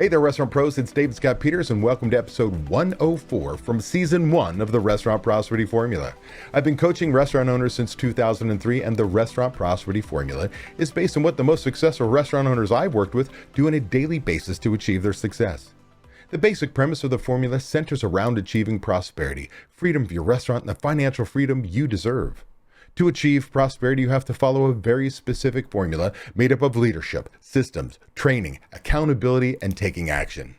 Hey there, restaurant pros. It's David Scott Peters, and welcome to episode 104 from season 1 of the Restaurant Prosperity Formula. I've been coaching restaurant owners since 2003, and the Restaurant Prosperity Formula is based on what the most successful restaurant owners I've worked with do on a daily basis to achieve their success. The basic premise of the formula centers around achieving prosperity, freedom for your restaurant, and the financial freedom you deserve. To achieve prosperity, you have to follow a very specific formula made up of leadership, systems, training, accountability, and taking action.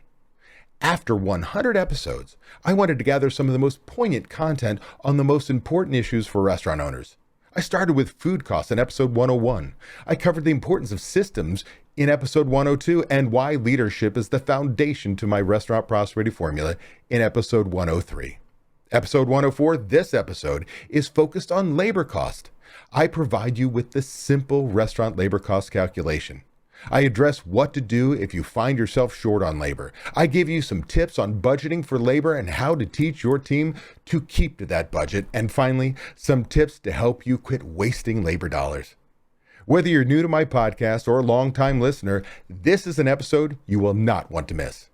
After 100 episodes, I wanted to gather some of the most poignant content on the most important issues for restaurant owners. I started with food costs in episode 101. I covered the importance of systems in episode 102 and why leadership is the foundation to my restaurant prosperity formula in episode 103. Episode 104, this episode, is focused on labor cost. I provide you with the simple restaurant labor cost calculation. I address what to do if you find yourself short on labor. I give you some tips on budgeting for labor and how to teach your team to keep to that budget. And finally, some tips to help you quit wasting labor dollars. Whether you're new to my podcast or a longtime listener, this is an episode you will not want to miss.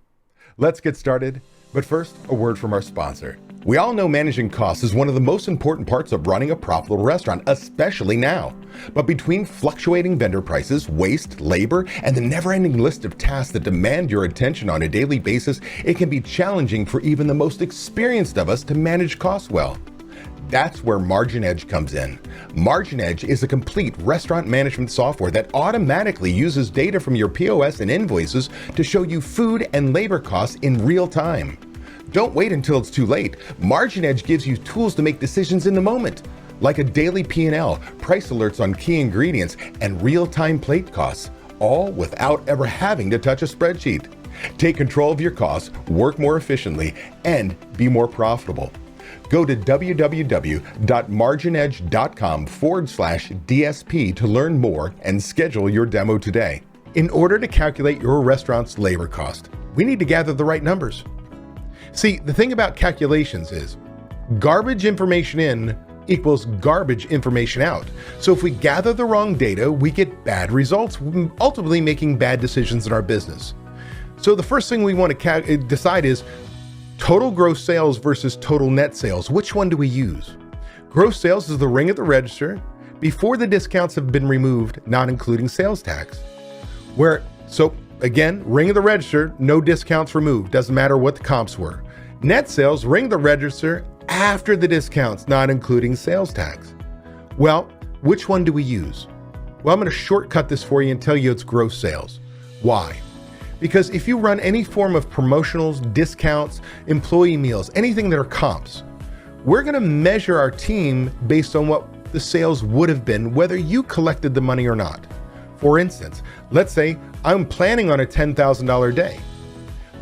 Let's get started. But first, a word from our sponsor. We all know managing costs is one of the most important parts of running a profitable restaurant, especially now. But between fluctuating vendor prices, waste, labor, and the never-ending list of tasks that demand your attention on a daily basis, it can be challenging for even the most experienced of us to manage costs well. That's where Margin Edge comes in. Margin Edge is a complete restaurant management software that automatically uses data from your POS and invoices to show you food and labor costs in real time. Don't wait until it's too late. Margin Edge gives you tools to make decisions in the moment, like a daily P&L, price alerts on key ingredients, and real-time plate costs, all without ever having to touch a spreadsheet. Take control of your costs, work more efficiently, and be more profitable. Go to www.marginedge.com/DSP to learn more and schedule your demo today. In order to calculate your restaurant's labor cost, we need to gather the right numbers. See, the thing about calculations is garbage information in equals garbage information out. So if we gather the wrong data, we get bad results, ultimately making bad decisions in our business. So the first thing we want to decide is total gross sales versus total net sales. Which one do we use? Gross sales is the ring at the register before the discounts have been removed, not including sales tax. So again, ring of the register, no discounts removed, doesn't matter what the comps were. Net sales, ring the register after the discounts, not including sales tax. Well, which one do we use? Well, I'm going to shortcut this for you and tell you it's gross sales. Why? Because if you run any form of promotionals, discounts, employee meals, anything that are comps, we're going to measure our team based on what the sales would have been, whether you collected the money or not. For instance, let's say I'm planning on a $10,000 day,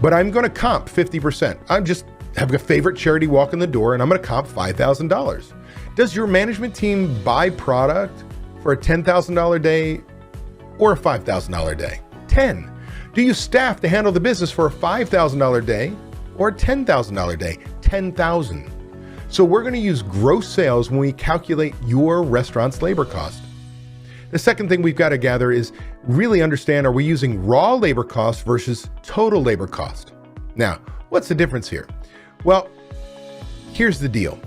but I'm going to comp 50%. I'm just have a favorite charity walk in the door and I'm going to comp $5,000. Does your management team buy product for a $10,000 day or a $5,000 day? 10. Do you staff to handle the business for a $5,000 day or a $10,000 day? 10,000. So we're going to use gross sales when we calculate your restaurant's labor cost. The second thing we've got to gather is really understand, are we using raw labor cost versus total labor cost? Now, what's the difference here? Well, here's the deal.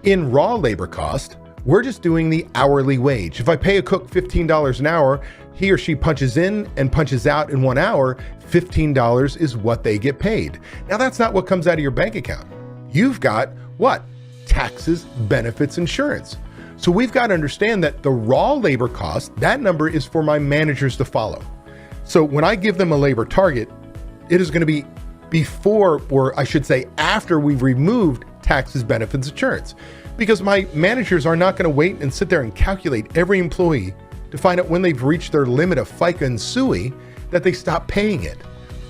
In raw labor cost, we're just doing the hourly wage. If I pay a cook $15 an hour, he or she punches in and punches out in 1 hour, $15 is what they get paid. Now, that's not what comes out of your bank account. You've got what? Taxes, benefits, insurance. So we've got to understand that the raw labor cost, that number is for my managers to follow. So when I give them a labor target, it is going to be before, or I should say after we've removed taxes, benefits, insurance. Because my managers are not going to wait and sit there and calculate every employee to find out when they've reached their limit of FICA and SUI that they stop paying it.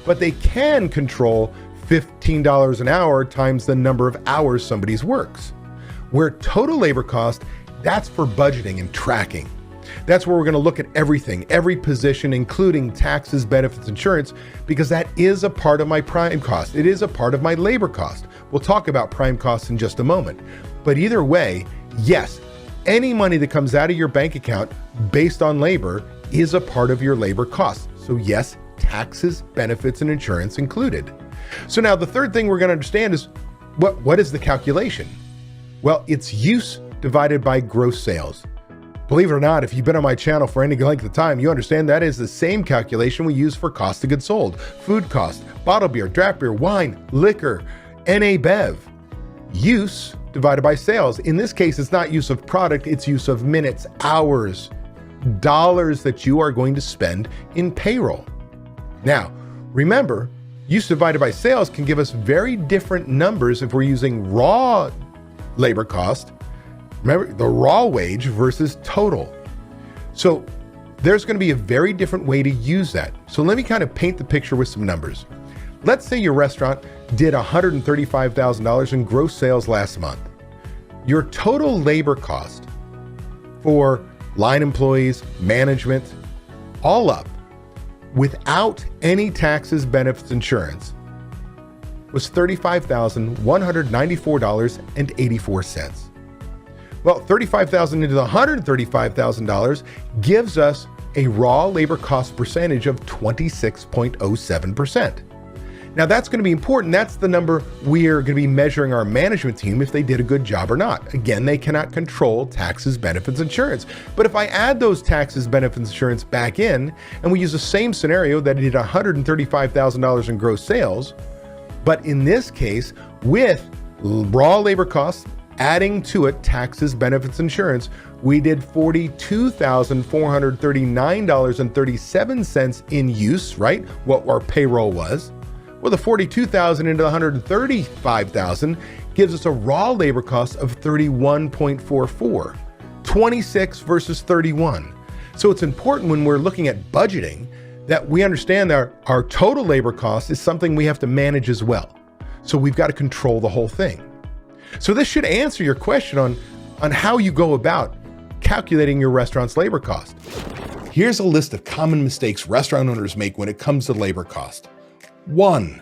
But they can control $15 an hour times the number of hours somebody's works. Where total labor cost, that's for budgeting and tracking. That's where we're going to look at everything, every position, including taxes, benefits, insurance, because that is a part of my prime cost. It is a part of my labor cost. We'll talk about prime costs in just a moment. But either way, yes, any money that comes out of your bank account based on labor is a part of your labor cost. So yes, taxes, benefits, and insurance included. So now the third thing we're going to understand is what is the calculation? Well, it's use divided by gross sales. Believe it or not, if you've been on my channel for any length of time, you understand that is the same calculation we use for cost of goods sold, food cost, bottled beer, draft beer, wine, liquor, NA Bev. Use divided by sales. In this case, it's not use of product, it's use of minutes, hours, dollars that you are going to spend in payroll. Now, remember, use divided by sales can give us very different numbers if we're using raw labor cost. Remember, the raw wage versus total. So there's going to be a very different way to use that. So let me kind of paint the picture with some numbers. Let's say your restaurant did $135,000 in gross sales last month. Your total labor cost for line employees, management, all up, without any taxes, benefits, insurance, was $35,194.84. Well, $35,000 into the $135,000 gives us a raw labor cost percentage of 26.07%. Now that's going to be important. That's the number we're going to be measuring our management team if they did a good job or not. Again, they cannot control taxes, benefits, insurance. But if I add those taxes, benefits, insurance back in, and we use the same scenario that it did $135,000 in gross sales, but in this case, with raw labor costs, adding to it taxes, benefits, insurance, we did $42,439.37 in use, right? What our payroll was. Well, the $42,000 into the $135,000 gives us a raw labor cost of 31.44, 26 versus 31. So it's important when we're looking at budgeting that we understand that our total labor cost is something we have to manage as well. So we've got to control the whole thing. So this should answer your question on how you go about calculating your restaurant's labor cost. Here's a list of common mistakes restaurant owners make when it comes to labor cost. 1,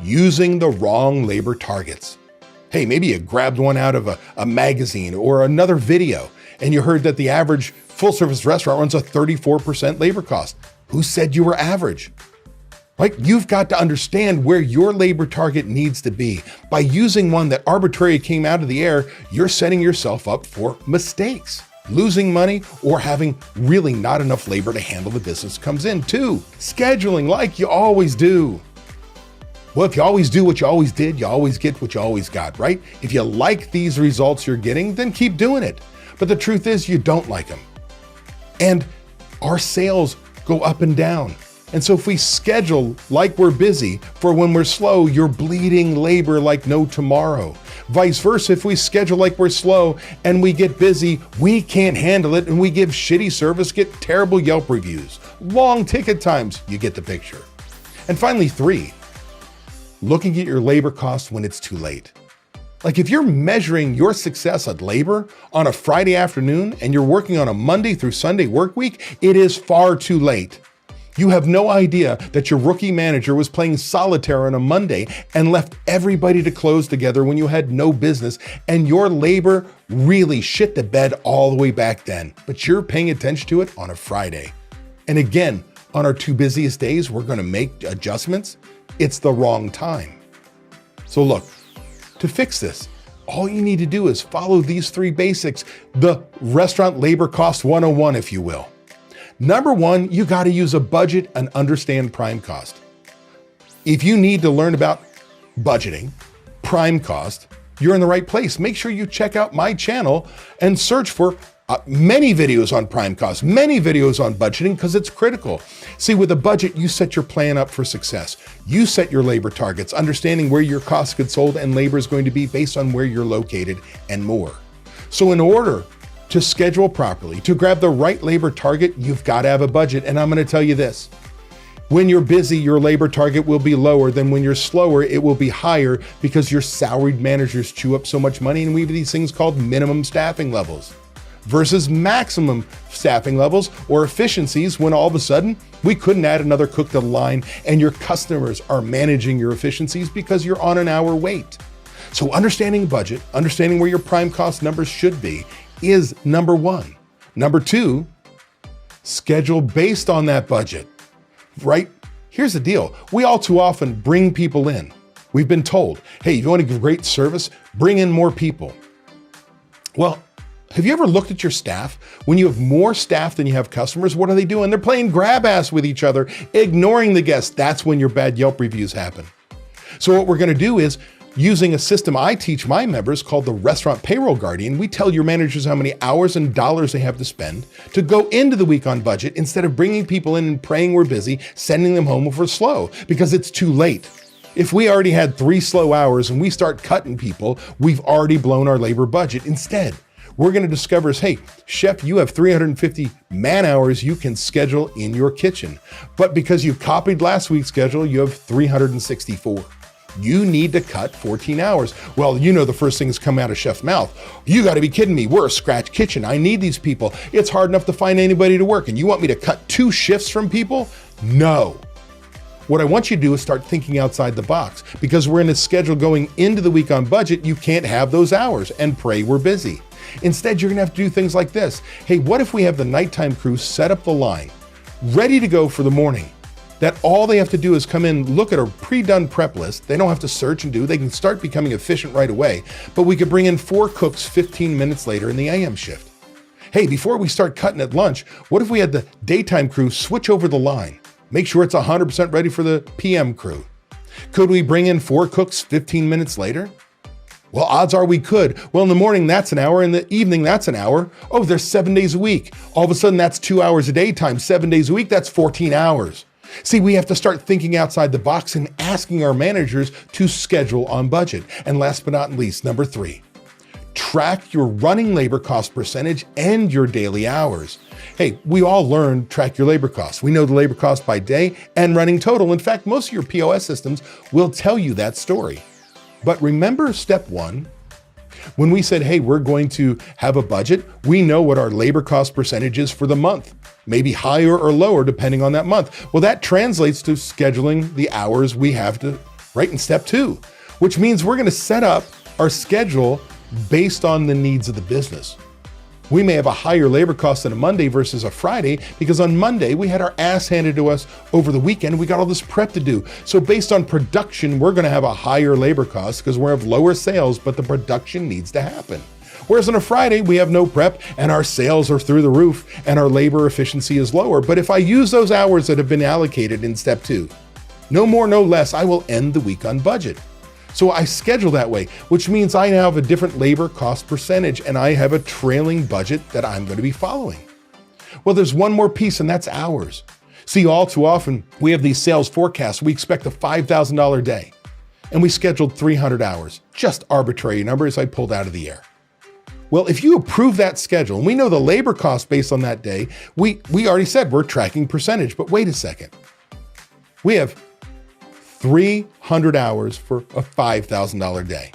using the wrong labor targets. Hey, maybe you grabbed one out of a magazine or another video, and you heard that the average full-service restaurant runs a 34% labor cost. Who said you were average? Right? You've got to understand where your labor target needs to be. By using one that arbitrarily came out of the air, you're setting yourself up for mistakes, losing money, or having really not enough labor to handle the business comes in. 2, scheduling like you always do. Well, if you always do what you always did, you always get what you always got, right? If you like these results you're getting, then keep doing it. But the truth is you don't like them. And our sales go up and down. And so if we schedule like we're busy for when we're slow, you're bleeding labor like no tomorrow. Vice versa, if we schedule like we're slow and we get busy, we can't handle it and we give shitty service, get terrible Yelp reviews, long ticket times, you get the picture. And finally, 3, looking at your labor costs when it's too late. Like if you're measuring your success at labor on a Friday afternoon and you're working on a Monday through Sunday work week, it is far too late. You have no idea that your rookie manager was playing solitaire on a Monday and left everybody to close together when you had no business, and your labor really shit the bed all the way back then, but you're paying attention to it on a Friday. And again, on our 2 busiest days, we're going to make adjustments. It's the wrong time. So look, to fix this, all you need to do is follow these 3 basics, the restaurant labor cost 101, if you will. Number 1, you got to use a budget and understand prime cost. If you need to learn about budgeting, prime cost, you're in the right place. Make sure you check out my channel and search for many videos on prime cost, many videos on budgeting, because it's critical. See, with a budget, you set your plan up for success. You set your labor targets, understanding where your cost of goods sold and labor is going to be based on where you're located and more. So in order to schedule properly, to grab the right labor target, you've got to have a budget. And I'm going to tell you this, when you're busy, your labor target will be lower than when you're slower, it will be higher because your salaried managers chew up so much money, and we have these things called minimum staffing levels versus maximum staffing levels or efficiencies when all of a sudden we couldn't add another cook to the line and your customers are managing your efficiencies because you're on an hour wait. So understanding budget, understanding where your prime cost numbers should be is number 1. Number 2, schedule based on that budget, right? Here's the deal. We all too often bring people in. We've been told, hey, if you want to give great service, bring in more people. Well, have you ever looked at your staff? When you have more staff than you have customers, what are they doing? They're playing grab ass with each other, ignoring the guests. That's when your bad Yelp reviews happen. So what we're going to do is, using a system I teach my members called the Restaurant Payroll Guardian, we tell your managers how many hours and dollars they have to spend to go into the week on budget instead of bringing people in and praying we're busy, sending them home if we're slow, because it's too late. If we already had 3 slow hours and we start cutting people, we've already blown our labor budget. Instead, we're going to discover is, hey, chef, you have 350 man hours you can schedule in your kitchen. But because you copied last week's schedule, you have 364. You need to cut 14 hours. Well, you know the first thing that's come out of chef's mouth. You got to be kidding me. We're a scratch kitchen. I need these people. It's hard enough to find anybody to work. And you want me to cut 2 shifts from people? No. What I want you to do is start thinking outside the box. Because we're in a schedule going into the week on budget, you can't have those hours and pray we're busy. Instead, you're going to have to do things like this. Hey, what if we have the nighttime crew set up the line, ready to go for the morning? That all they have to do is come in, look at a pre-done prep list. They don't have to search and do. They can start becoming efficient right away. But we could bring in 4 cooks 15 minutes later in the AM shift. Hey, before we start cutting at lunch, what if we had the daytime crew switch over the line? Make sure it's 100% ready for the PM crew. Could we bring in 4 cooks 15 minutes later? Well, odds are we could. Well, in the morning, that's an hour. In the evening, that's an hour. Oh, there's 7 days a week. All of a sudden, that's 2 hours a day times 7 days a week. That's 14 hours. See, we have to start thinking outside the box and asking our managers to schedule on budget. And last but not least, number 3, track your running labor cost percentage and your daily hours. Hey, we all learned track your labor costs. We know the labor cost by day and running total. In fact, most of your POS systems will tell you that story. But remember step 1, when we said, hey, we're going to have a budget, we know what our labor cost percentage is for the month, maybe higher or lower depending on that month. Well, that translates to scheduling the hours we have to write in step 2, which means we're going to set up our schedule based on the needs of the business. We may have a higher labor cost on a Monday versus a Friday because on Monday we had our ass handed to us over the weekend. We got all this prep to do. So based on production, we're going to have a higher labor cost because we have lower sales, but the production needs to happen. Whereas on a Friday, we have no prep and our sales are through the roof and our labor efficiency is lower. But if I use those hours that have been allocated in step 2, no more, no less, I will end the week on budget. So I schedule that way, which means I now have a different labor cost percentage and I have a trailing budget that I'm going to be following. Well, there's one more piece and that's hours. See, all too often we have these sales forecasts. We expect a $5,000 day and we scheduled 300 hours, just arbitrary numbers I pulled out of the air. Well, if you approve that schedule and we know the labor cost based on that day, we already said we're tracking percentage, but wait a second. We have 300 hours for a $5,000 day.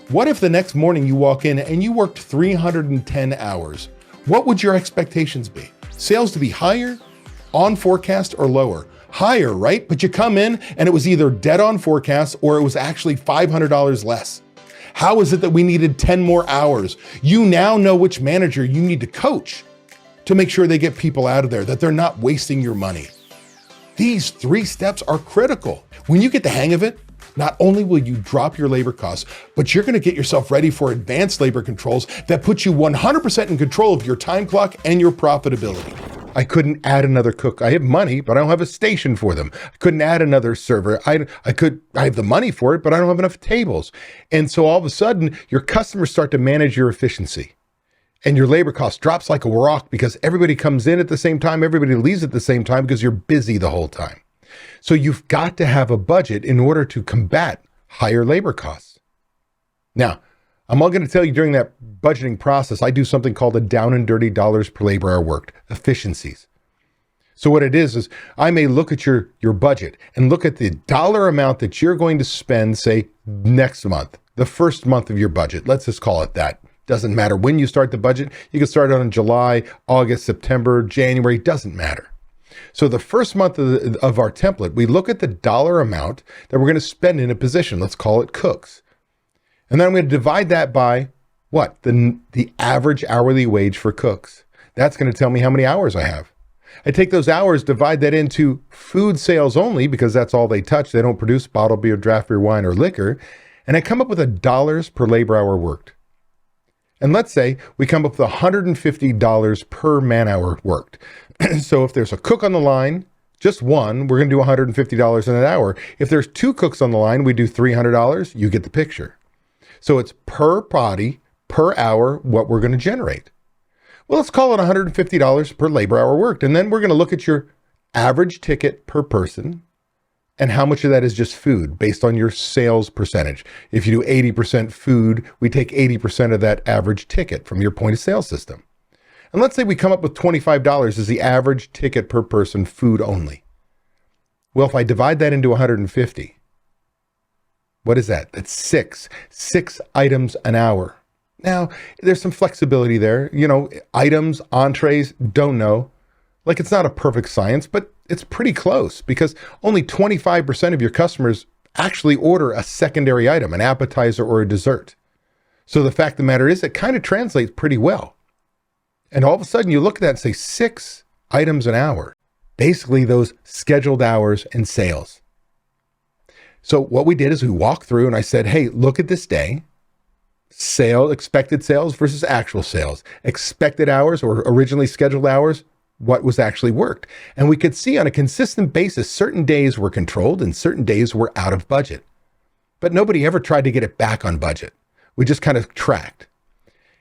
What if the next morning you walk in and you worked 310 hours? What would your expectations be? Sales to be higher, on forecast, or lower? Higher, right? But you come in and it was either dead on forecast or it was actually $500 less. How is it that we needed 10 more hours? You now know which manager you need to coach to make sure they get people out of there, that they're not wasting your money. These 3 steps are critical. When you get the hang of it, not only will you drop your labor costs, but you're going to get yourself ready for advanced labor controls that put you 100% in control of your time clock and your profitability. I couldn't add another cook. I have money, but I don't have a station for them. I couldn't add another server. I have the money for it, but I don't have enough tables. And so all of a sudden, your customers start to manage your efficiency. And your labor cost drops like a rock because everybody comes in at the same time, everybody leaves at the same time because you're busy the whole time. So you've got to have a budget in order to combat higher labor costs. Now, I'm all going to tell you during that budgeting process, I do something called a down and dirty dollars per labor hour worked, efficiencies. So what it is I may look at your budget and look at the dollar amount that you're going to spend, say, next month, the first month of your budget. Let's just call it that. Doesn't matter when you start the budget. You can start it on July, August, September, January, doesn't matter. So the first month of our template, we look at the dollar amount that we're going to spend in a position. Let's call it cooks. And then I'm going to divide that by what? The average hourly wage for cooks. That's going to tell me how many hours I have. I take those hours, divide that into food sales only, because that's all they touch. They don't produce bottled beer, draft beer, wine, or liquor. And I come up with $1 per labor hour worked. And let's say we come up with $150 per man hour worked. So if there's a cook on the line, just one, we're going to do $150 in an hour. If there's 2 cooks on the line, we do $300. You get the picture. So it's per body, per hour, what we're going to generate. Well, let's call it $150 per labor hour worked. And then we're going to look at your average ticket per person and how much of that is just food based on your sales percentage. If you do 80% food, we take 80% of that average ticket from your point of sale system. And let's say we come up with $25 as the average ticket per person, food only. Well, if I divide that into 150, what is that? That's six items an hour. Now, there's some flexibility there. Items, entrees, don't know. Like, it's not a perfect science, but it's pretty close, because only 25% of your customers actually order a secondary item, an appetizer or a dessert. So the fact of the matter is, it kind of translates pretty well. And all of a sudden you look at that and say 6 items an hour, basically those scheduled hours and sales. So what we did is we walked through and I said, hey, look at this day. Expected sales versus actual sales, expected hours or originally scheduled hours, what was actually worked. And we could see on a consistent basis, certain days were controlled and certain days were out of budget. But nobody ever tried to get it back on budget. We just kind of tracked.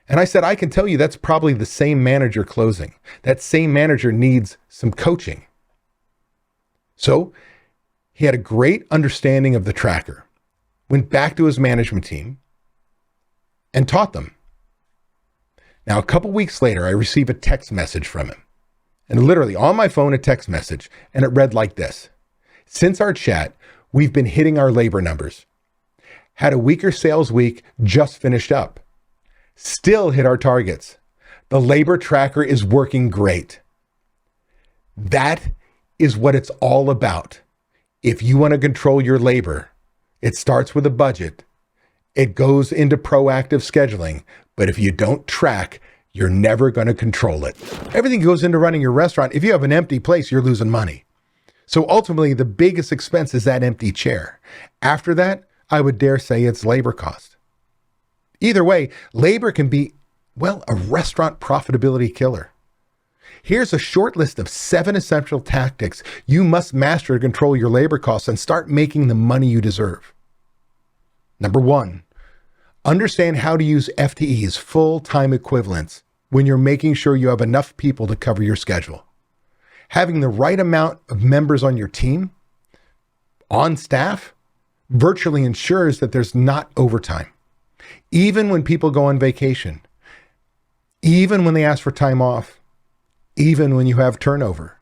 And I said, I can tell you that's probably the same manager closing. That same manager needs some coaching. So he had a great understanding of the tracker, went back to his management team and taught them. Now, a couple weeks later, I receive a text message from him. And literally on my phone, a text message. And it read like this. Since our chat, we've been hitting our labor numbers. Had a weaker sales week, just finished up. Still hit our targets. The labor tracker is working great. That is what it's all about. If you want to control your labor, it starts with a budget. It goes into proactive scheduling, but if you don't track, you're never going to control it. Everything goes into running your restaurant. If you have an empty place, you're losing money. So ultimately, the biggest expense is that empty chair. After that, I would dare say it's labor cost. Either way, labor can be, a restaurant profitability killer. Here's a short list of 7 essential tactics you must master to control your labor costs and start making the money you deserve. Number 1, understand how to use FTEs, full-time equivalents, when you're making sure you have enough people to cover your schedule. Having the right amount of members on your team, on staff, virtually ensures that there's not overtime. Even when people go on vacation, even when they ask for time off, even when you have turnover.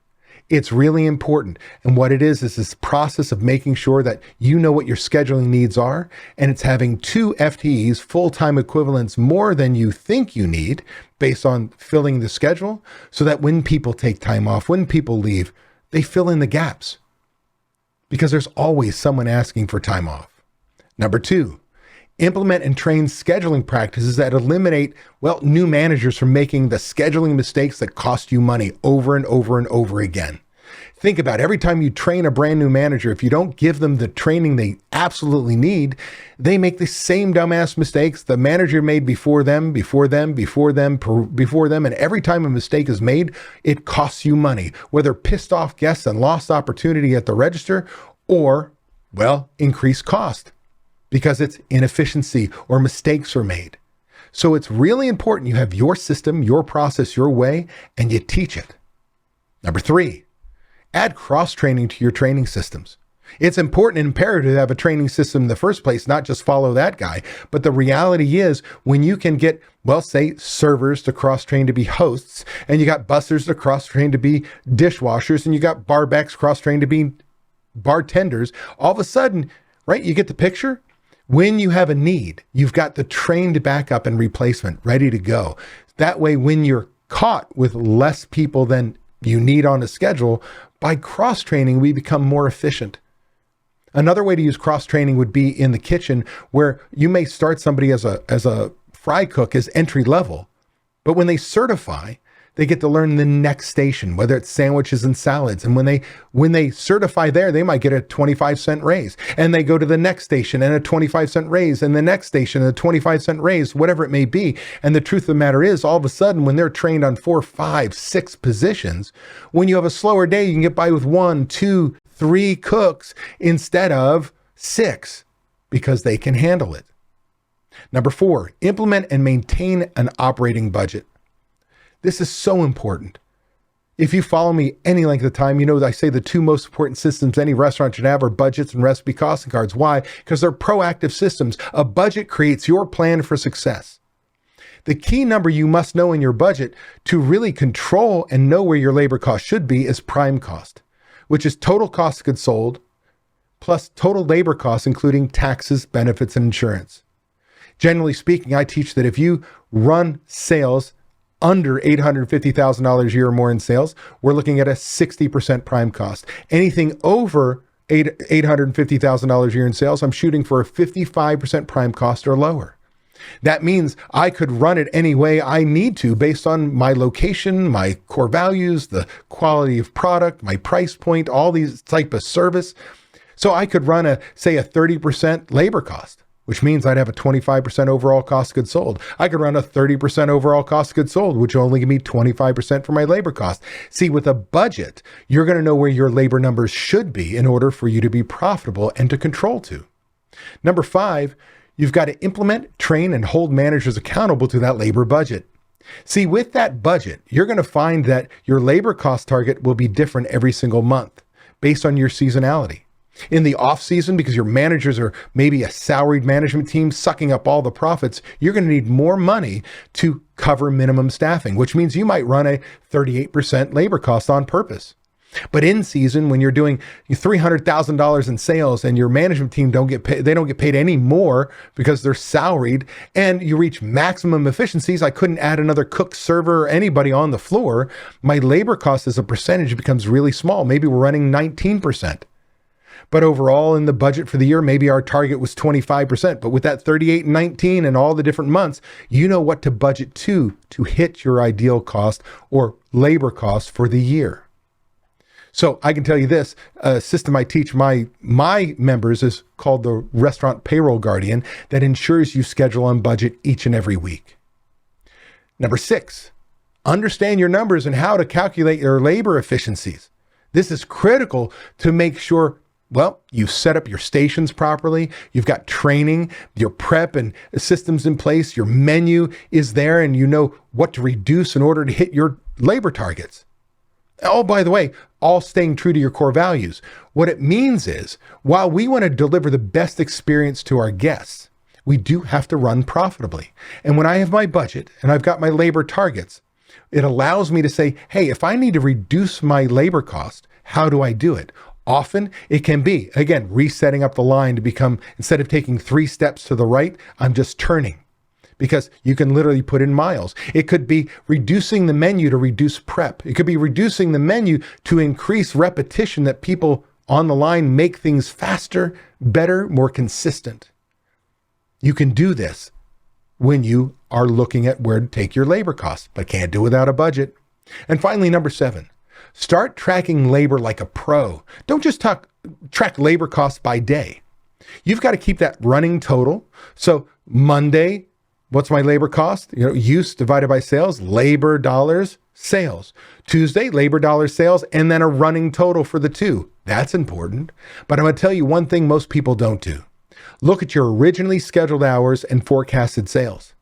It's really important. And what it is this process of making sure that you know what your scheduling needs are, and it's having 2 FTEs, full-time equivalents, more than you think you need based on filling the schedule, so that when people take time off, when people leave, they fill in the gaps. Because there's always someone asking for time off. Number 2, implement and train scheduling practices that eliminate, new managers from making the scheduling mistakes that cost you money over and over and over again. Think about every time you train a brand new manager, if you don't give them the training they absolutely need, they make the same dumbass mistakes the manager made before them, and every time a mistake is made, it costs you money, whether pissed off guests and lost opportunity at the register or, increased cost. Because it's inefficiency or mistakes are made. So it's really important you have your system, your process, your way, and you teach it. Number 3, add cross-training to your training systems. It's important and imperative to have a training system in the first place, not just follow that guy. But the reality is when you can get, say servers to cross-train to be hosts, and you got bussers to cross-train to be dishwashers, and you got barbacks cross-trained to be bartenders, all of a sudden, you get the picture? When you have a need, you've got the trained backup and replacement ready to go. That way, when you're caught with less people than you need on a schedule, by cross-training, we become more efficient. Another way to use cross-training would be in the kitchen, where you may start somebody as a fry cook as entry level, but when they certify, they get to learn the next station, whether it's sandwiches and salads. And when they certify there, they might get a 25-cent raise. And they go to the next station and a 25-cent raise, and the next station and a 25-cent raise, whatever it may be. And the truth of the matter is, all of a sudden, when they're trained on 4, 5, 6 positions, when you have a slower day, you can get by with 1, 2, 3 cooks instead of 6 because they can handle it. Number 4, implement and maintain an operating budget. This is so important. If you follow me any length of time, you know that I say the 2 most important systems any restaurant should have are budgets and recipe costing cards. Why? Because they're proactive systems. A budget creates your plan for success. The key number you must know in your budget to really control and know where your labor cost should be is prime cost, which is total cost of goods sold plus total labor costs, including taxes, benefits, and insurance. Generally speaking, I teach that if you run sales under $850,000 a year or more in sales, we're looking at a 60% prime cost. Anything over $850,000 a year in sales, I'm shooting for a 55% prime cost or lower. That means I could run it any way I need to based on my location, my core values, the quality of product, my price point, all these type of service. So I could run a 30% labor cost, which means I'd have a 25% overall cost of goods sold. I could run a 30% overall cost of goods sold, which will only give me 25% for my labor cost. See, with a budget, you're going to know where your labor numbers should be in order for you to be profitable and to control to. Number 5, you've got to implement, train, and hold managers accountable to that labor budget. See, with that budget, you're going to find that your labor cost target will be different every single month based on your seasonality. In the off season, because your managers are maybe a salaried management team sucking up all the profits, you're going to need more money to cover minimum staffing, which means you might run a 38% labor cost on purpose. But in season, when you're doing $300,000 in sales and your management team don't get paid any more because they're salaried, and you reach maximum efficiencies, I couldn't add another cook, server, or anybody on the floor, my labor cost as a percentage becomes really small. Maybe we're running 19%. But overall in the budget for the year, maybe our target was 25%. But with that 38 and 19 and all the different months, you know what to budget to hit your ideal cost or labor cost for the year. So I can tell you this, a system I teach my members is called the Restaurant Payroll Guardian that ensures you schedule on budget each and every week. Number 6, understand your numbers and how to calculate your labor efficiencies. This is critical to make sure you set up your stations properly, you've got training, your prep and systems in place, your menu is there, and you know what to reduce in order to hit your labor targets. Oh, by the way, all staying true to your core values. What it means is, while we want to deliver the best experience to our guests, we do have to run profitably. And when I have my budget and I've got my labor targets, it allows me to say, hey, if I need to reduce my labor cost, how do I do it? Often it can be, again, resetting up the line to become, instead of taking 3 steps to the right, I'm just turning, because you can literally put in miles. It could be reducing the menu to reduce prep. It could be reducing the menu to increase repetition, that people on the line make things faster, better, more consistent. You can do this when you are looking at where to take your labor costs, but can't do without a budget. And finally, number 7. Start tracking labor like a pro. Don't just track labor costs by day. You've got to keep that running total. So Monday, what's my labor cost? Use divided by sales, labor dollars, sales. Tuesday, labor dollars, sales, and then a running total for the 2. That's important. But I'm going to tell you one thing most people don't do. Look at your originally scheduled hours and forecasted sales.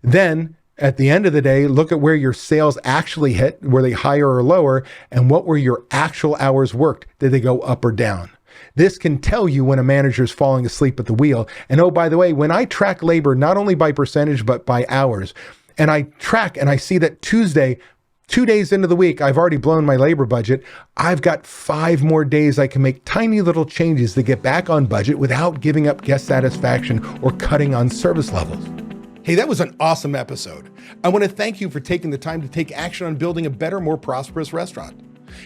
Then at the end of the day, look at where your sales actually hit, were they higher or lower, and what were your actual hours worked? Did they go up or down? This can tell you when a manager is falling asleep at the wheel. And oh, by the way, when I track labor, not only by percentage, but by hours, and I track and I see that Tuesday, 2 days into the week, I've already blown my labor budget, I've got 5 more days I can make tiny little changes to get back on budget without giving up guest satisfaction or cutting on service levels. Hey, that was an awesome episode. I want to thank you for taking the time to take action on building a better, more prosperous restaurant.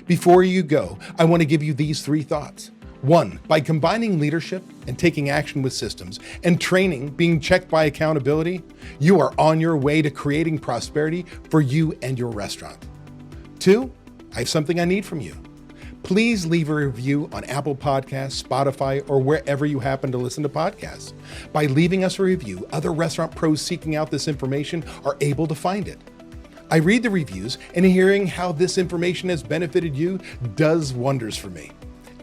Before you go, I want to give you these 3 thoughts. 1. By combining leadership and taking action with systems, and training being checked by accountability, you are on your way to creating prosperity for you and your restaurant. 2. I have something I need from you. Please leave a review on Apple Podcasts, Spotify, or wherever you happen to listen to podcasts. By leaving us a review, other restaurant pros seeking out this information are able to find it. I read the reviews, and hearing how this information has benefited you does wonders for me.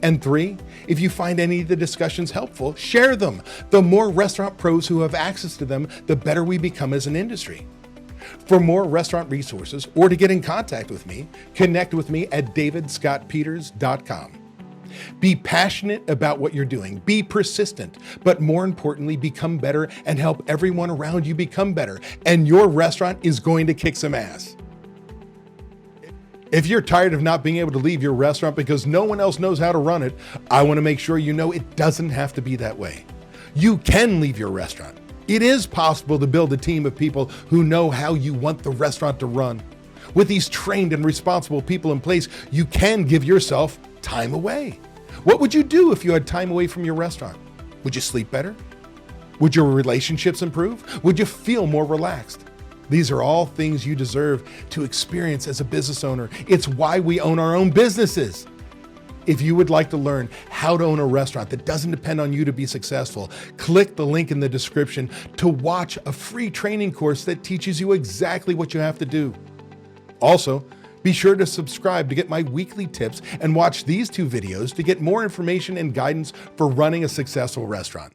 And 3, if you find any of the discussions helpful, share them. The more restaurant pros who have access to them, the better we become as an industry. For more restaurant resources or to get in contact with me, connect with me at davidscottpeters.com. Be passionate about what you're doing, be persistent, but more importantly, become better and help everyone around you become better, and your restaurant is going to kick some ass. If you're tired of not being able to leave your restaurant because no one else knows how to run it, I want to make sure you know it doesn't have to be that way. You can leave your restaurant. It is possible to build a team of people who know how you want the restaurant to run. With these trained and responsible people in place, you can give yourself time away. What would you do if you had time away from your restaurant? Would you sleep better? Would your relationships improve? Would you feel more relaxed? These are all things you deserve to experience as a business owner. It's why we own our own businesses. If you would like to learn how to own a restaurant that doesn't depend on you to be successful, click the link in the description to watch a free training course that teaches you exactly what you have to do. Also, be sure to subscribe to get my weekly tips and watch these 2 videos to get more information and guidance for running a successful restaurant.